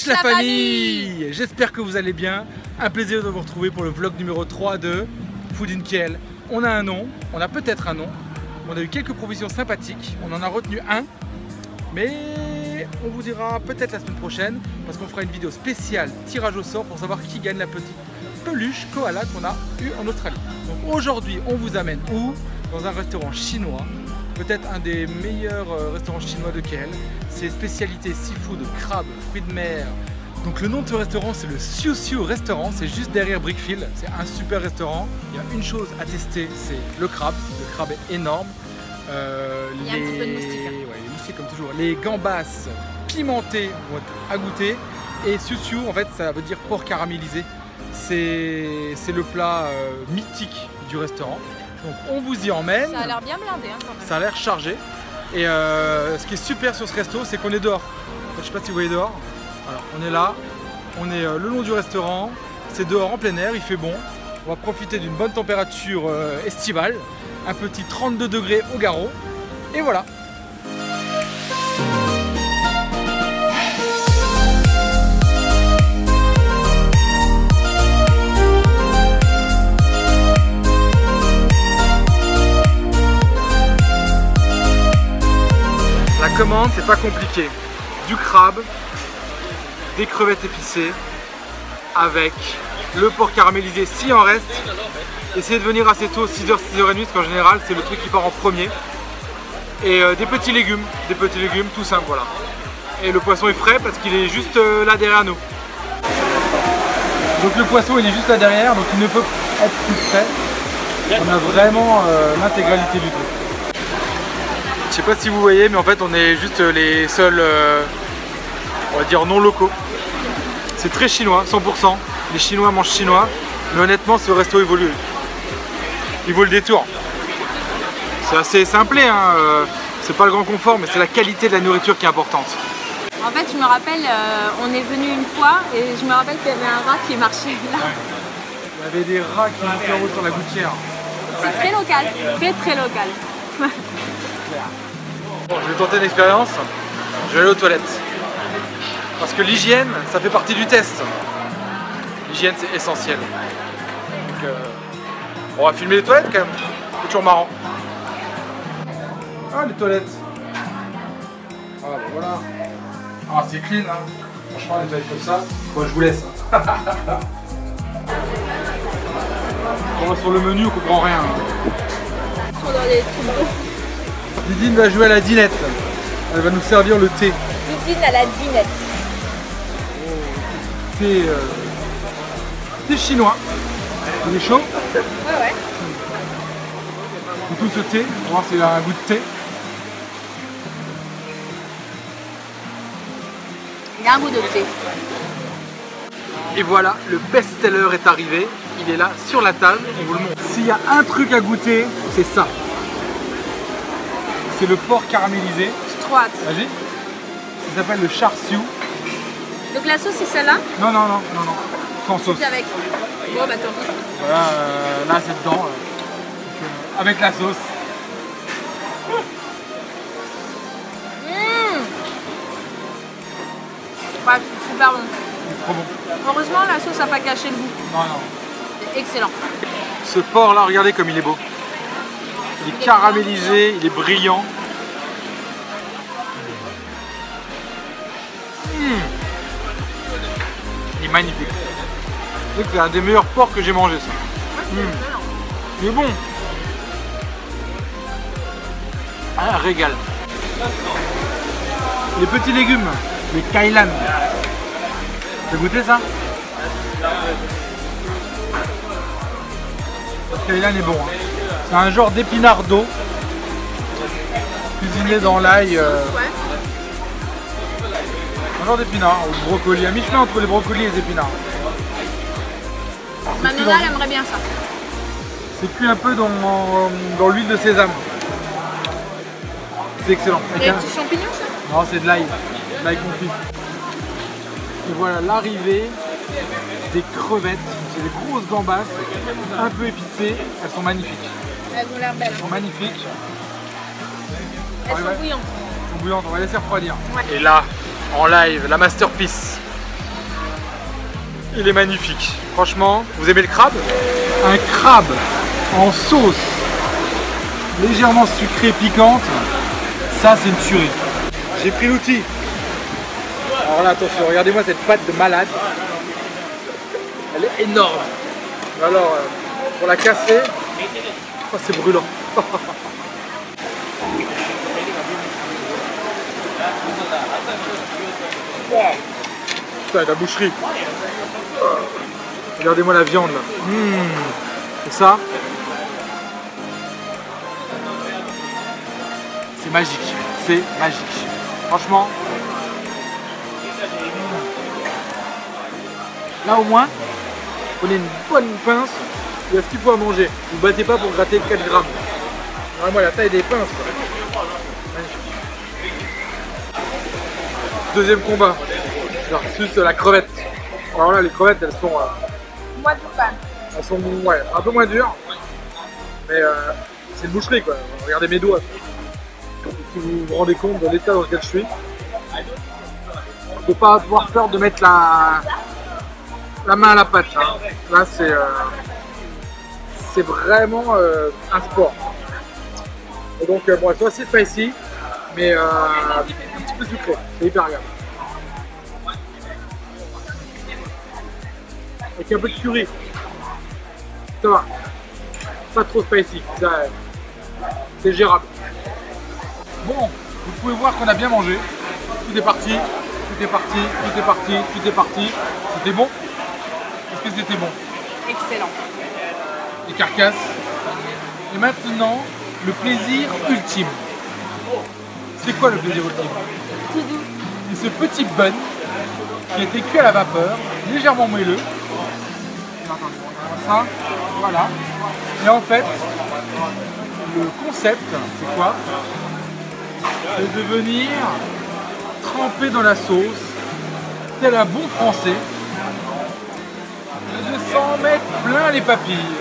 Wesh la famille. J'espère que vous allez bien. Un plaisir de vous retrouver pour le vlog numéro 3 de Food in KL. On a un nom, on a peut-être un nom. On a eu quelques propositions sympathiques. On en a retenu un. Mais on vous dira peut-être la semaine prochaine. Parce qu'on fera une vidéo spéciale tirage au sort pour savoir qui gagne la petite peluche koala qu'on a eu en Australie. Donc aujourd'hui on vous amène où? Dans un restaurant chinois. Peut-être un des meilleurs restaurants chinois de KL. C'est spécialité seafood, crabe, fruits de mer. Donc le nom de ce restaurant c'est le Siu Siu Restaurant, c'est juste derrière Brickfield. C'est un super restaurant. Il y a une chose à tester, c'est le crabe. Le crabe est énorme. Il y a un petit peu de moustique. Ouais, les moustiques comme toujours. Les gambas pimentées vont être à goûter. Et Siu Siu en fait ça veut dire porc caramélisé. C'est le plat mythique du restaurant. Donc on vous y emmène. Ça a l'air bien blindé hein, quand même. Ça a l'air chargé. Et ce qui est super sur ce resto, c'est qu'on est dehors. Je sais pas si vous voyez dehors. Alors, on est là, on est le long du restaurant. C'est dehors en plein air, il fait bon. On va profiter d'une bonne température estivale. Un petit 32 degrés au garrot. Et voilà. La commande, c'est pas compliqué. Du crabe, des crevettes épicées, avec le porc caramélisé s'il en reste. Essayez de venir assez tôt, 6h, 6h30, parce qu'en général, c'est le truc qui part en premier. Et des petits légumes, tout simple, voilà. Et le poisson est frais parce qu'il est juste là derrière nous. Donc le poisson, il est juste là derrière, donc il ne peut être plus frais. On a vraiment l'intégralité du truc. Je sais pas si vous voyez, mais en fait on est juste les seuls, on va dire non locaux. C'est très chinois, 100%. Les Chinois mangent chinois, mais honnêtement ce resto il vaut le détour. C'est assez simplé, hein. C'est pas le grand confort, mais c'est la qualité de la nourriture qui est importante. En fait, je me rappelle, on est venu une fois et je me rappelle qu'il y avait un rat qui marchait là. Ouais. Il y avait des rats qui montaient en haut sur la gouttière. C'est très local, très local. Bon, je vais tenter une expérience, je vais aller aux toilettes. Parce que l'hygiène, ça fait partie du test. L'hygiène, c'est essentiel. Donc, on va filmer les toilettes quand même, c'est toujours marrant. Ah, les toilettes. Ah, ben voilà. Ah, c'est clean, hein. Franchement, les toilettes comme ça, moi je vous laisse. On va sur le menu, on comprend rien. Dans les trous. Didine va jouer à la dinette. Elle va nous servir le thé. Didine à la dinette. Thé chinois. Il est chaud. Ouais. Et tout ce thé, on va voir s'il a un goût de thé. Il y a un goût de thé. Et voilà, le best-seller est arrivé. Il est là sur la table, on vous le montre. S'il y a un truc à goûter, c'est ça. C'est le porc caramélisé. J'ai trop hâte. Vas-y. Ça s'appelle le char siu. Donc la sauce c'est celle-là? Non. Sans sauce. C'est avec. Bon bah tant pis. Voilà, là c'est dedans. Donc, avec la sauce. Ouais, c'est super bon. C'est trop bon. Heureusement la sauce n'a pas gâché le goût. Non. C'est excellent. Ce porc là, regardez comme il est beau. Il est caramélisé, il est brillant. Il est magnifique. C'est un des meilleurs porcs que j'ai mangé ça. Il est bon. Un régal. Les petits légumes, les kailan. T'as goûté ça? Le kailan est bon. Hein. C'est un genre d'épinard d'eau cuisiné dans l'ail. Un genre d'épinard ou de brocoli, à mi-chemin entre les brocolis et les épinards. Manona elle aimerait bien ça. C'est cuit un peu dans l'huile de sésame. C'est excellent. Et les petits champignons ça? Non, c'est de l'ail confit. Et voilà l'arrivée des crevettes. C'est des grosses gambas, un peu épicées. Elles sont magnifiques. Elles ont l'air belles. Elles sont magnifiques. Elles sont bouillantes. Elles sont bouillantes, on va laisser refroidir. Ouais. Et là, en live, la masterpiece. Il est magnifique. Franchement, vous aimez le crabe? Un crabe en sauce légèrement sucrée, piquante. Ça, c'est une tuerie. J'ai pris l'outil. Alors là, attention, regardez-moi cette pâte de malade. Elle est énorme. Alors, pour la casser, oh, c'est brûlant. Putain, la boucherie. Regardez-moi la viande là. Et ça, c'est magique. C'est magique. Franchement, là au moins, prenez une bonne pince. Il y a ce qu'il faut à manger. Vous ne battez pas pour gratter 4 grammes. Vraiment la taille des pinces. Quoi. Magnifique. Deuxième combat. Versus la crevette. Alors là, les crevettes, elles sont elles sont ouais, un peu moins dures. Mais c'est une boucherie quoi. Regardez mes doigts. Si vous vous rendez compte de l'état dans lequel je suis. Il ne faut pas avoir peur de mettre la main à la pâte. Hein. Là, c'est vraiment un sport. Et donc, bon, c'est assez spicy, mais un petit peu sucré. C'est hyper agréable. Avec un peu de curry. Ça va. Pas trop spicy. C'est gérable. Bon, vous pouvez voir qu'on a bien mangé. Tout est parti. Tout est parti. Tout est parti. Tout est parti. C'était bon? Est-ce que c'était bon? Excellent. Les carcasses. Et maintenant, le plaisir ultime. C'est quoi le plaisir ultime? Tout doux. C'est ce petit bun qui a été cuit à la vapeur, légèrement moelleux. Ça, voilà. Et en fait, le concept, c'est quoi? C'est de venir tremper dans la sauce, tel un bon français, et de s'en mettre plein les papilles.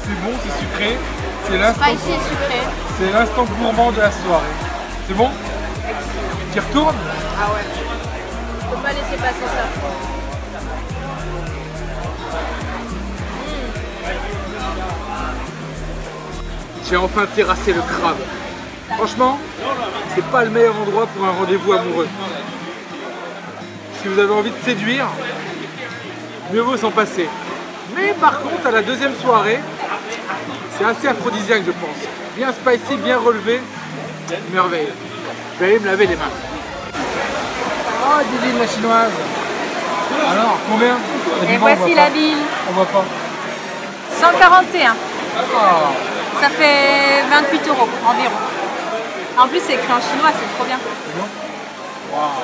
C'est bon, c'est sucré, c'est l'instant. Spicy et sucré. C'est l'instant gourmand de la soirée. C'est bon? Tu y retournes? Ah ouais. Je peux pas laisser passer ça. J'ai enfin terrassé le crabe. Franchement, c'est pas le meilleur endroit pour un rendez-vous amoureux. Si vous avez envie de séduire, mieux vaut s'en passer. Mais par contre, à la deuxième soirée, c'est assez aphrodisiaque, je pense. Bien spicy, bien relevé, merveille. Je vais aller me laver les mains. Oh, Didine la chinoise. Alors, combien? Et voici la bille. On voit pas. 141. Ah. Ça fait 28 € environ. En plus, c'est écrit en chinois, c'est trop bien. C'est bon? Wow.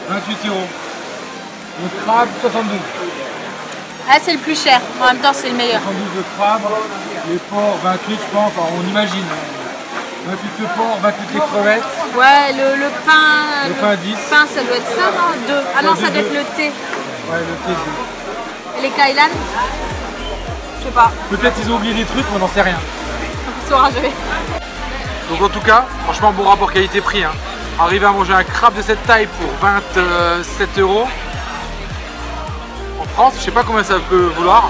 28 €. Le crabe, 72. Ah, c'est le plus cher. En même temps, c'est le meilleur. 72 de crabe, les porcs, 28 je pense, enfin, on imagine. 28 de porc, 28 les crevettes. Ouais, le pain. Le pain 10. Le pain, ça doit être ça, non? 2. Ah non, ça doit être le thé. Ouais, le thé 2. Et les kailan? Je sais pas. Peut-être ils ont oublié des trucs, mais on n'en sait rien. On saura jamais. Donc en tout cas, franchement bon rapport qualité-prix. Hein. Arriver à manger un crabe de cette taille pour 27 €. En France, je sais pas combien ça peut vouloir.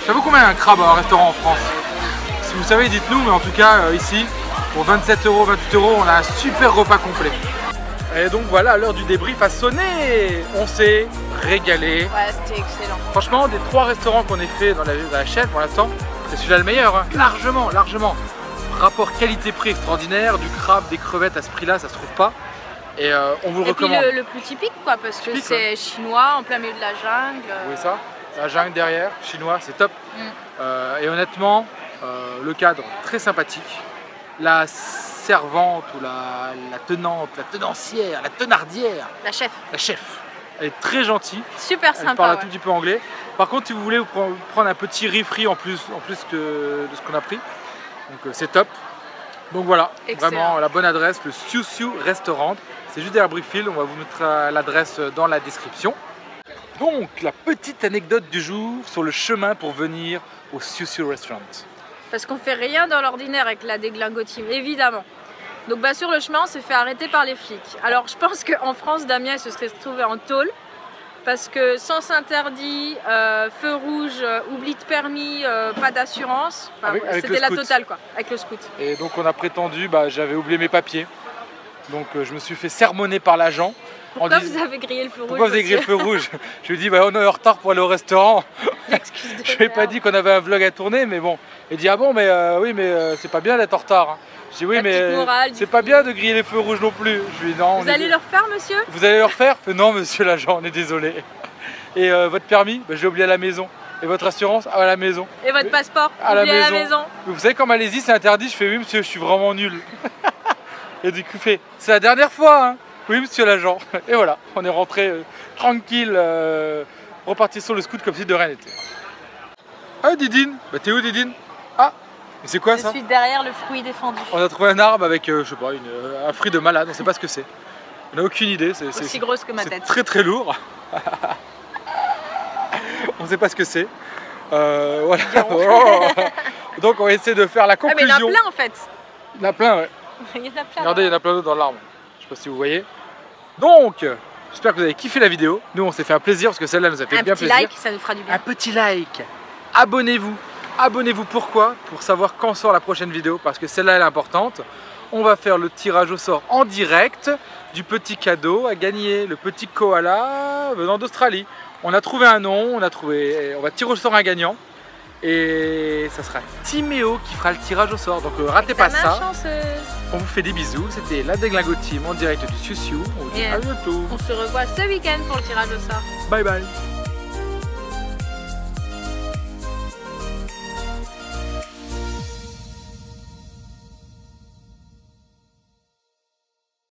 Ça vaut combien un crabe à un restaurant en France? Si vous savez, dites-nous, mais en tout cas ici, pour 27 €, 28 €, on a un super repas complet. Et donc voilà, l'heure du débrief a sonné. On s'est régalé. Ouais, c'était excellent. Franchement, des 3 restaurants qu'on ait fait dans la chaîne pour l'instant, c'est celui-là le meilleur, hein. Largement, largement. Rapport qualité-prix extraordinaire, du crabe, des crevettes à ce prix-là, ça se trouve pas. Et on vous le recommande. Et puis le plus typique, quoi, parce que c'est chinois, en plein milieu de la jungle. Oui, ça. La jungle derrière, chinois, c'est top. Et honnêtement, le cadre, très sympathique. La servante ou la tenante, la tenancière, la tenardière. La chef. La chef. Elle est très gentille. Super Elle sympa. parle un tout petit peu anglais. Par contre, si vous voulez vous prendre un petit riz-frit en plus que de ce qu'on a pris, donc c'est top. Donc voilà, excellent. Vraiment la bonne adresse, le Siu Siu Restaurant. C'est juste derrière Brickfield, on va vous mettre l'adresse dans la description. Donc la petite anecdote du jour sur le chemin pour venir au Siu Siu Restaurant. Parce qu'on fait rien dans l'ordinaire avec la déglingo team, évidemment. Donc bah, sur le chemin, on s'est fait arrêter par les flics. Alors je pense qu'en France, Damien se serait retrouvé en tôle. parce que sens interdit, feu rouge, oubli de permis, pas d'assurance. Enfin, c'était la totale quoi, avec le scout. Et donc on a prétendu, j'avais oublié mes papiers. Donc je me suis fait sermonner par l'agent. Pourquoi vous avez grillé le feu rouge? Pourquoi vous avez grillé le feu rouge? Je lui ai dit on est en retard pour aller au restaurant. Je lui ai pas dit qu'on avait un vlog à tourner, mais bon. Il dit ah bon mais oui mais c'est pas bien d'être en retard. Hein. Je dis oui mais c'est pas bien de griller les feux rouges non plus. Je lui dis non. Vous allez le refaire monsieur? Vous allez le refaire? Non monsieur l'agent, on est désolé. Et votre permis, je l'ai oublié à la maison. Et votre assurance à la maison. Et votre passeport à la maison. Vous savez qu'en Malaisie c'est interdit? Je fais oui monsieur, je suis vraiment nul. Et du coup fait c'est la dernière fois hein. Oui monsieur l'agent. Et voilà, on est rentré tranquille, reparti sur le scout comme si de rien n'était. Ah Didine, t'es où Didine? Ah, mais c'est quoi ça? Je suis derrière le fruit défendu. On a trouvé un arbre avec, je sais pas, un fruit de malade, on sait pas ce que c'est. On n'a aucune idée. C'est aussi grosse que ma tête. C'est très très lourd. On sait pas ce que c'est. Voilà. Donc on va essayer de faire la conclusion. Ah mais il y en a plein en fait. Il y en a plein ouais. Il y en a plein. Regardez, il y en a plein d'autres dans l'arbre. Je sais pas si vous voyez. Donc, j'espère que vous avez kiffé la vidéo. Nous, on s'est fait un plaisir parce que celle-là nous a fait bien plaisir. Un petit like, ça nous fera du bien. Un petit like. Abonnez-vous. Abonnez-vous pourquoi? Pour savoir quand sort la prochaine vidéo parce que celle-là elle est importante. On va faire le tirage au sort en direct du petit cadeau à gagner, le petit koala venant d'Australie. On a trouvé un nom, on va tirer au sort un gagnant. Et ça sera Timéo qui fera le tirage au sort, donc ratez pas ça. On vous fait des bisous, c'était la Déglingo Team en direct du Siu Siu. On vous dit à bientôt. On se revoit ce week-end pour le tirage au sort. Bye bye.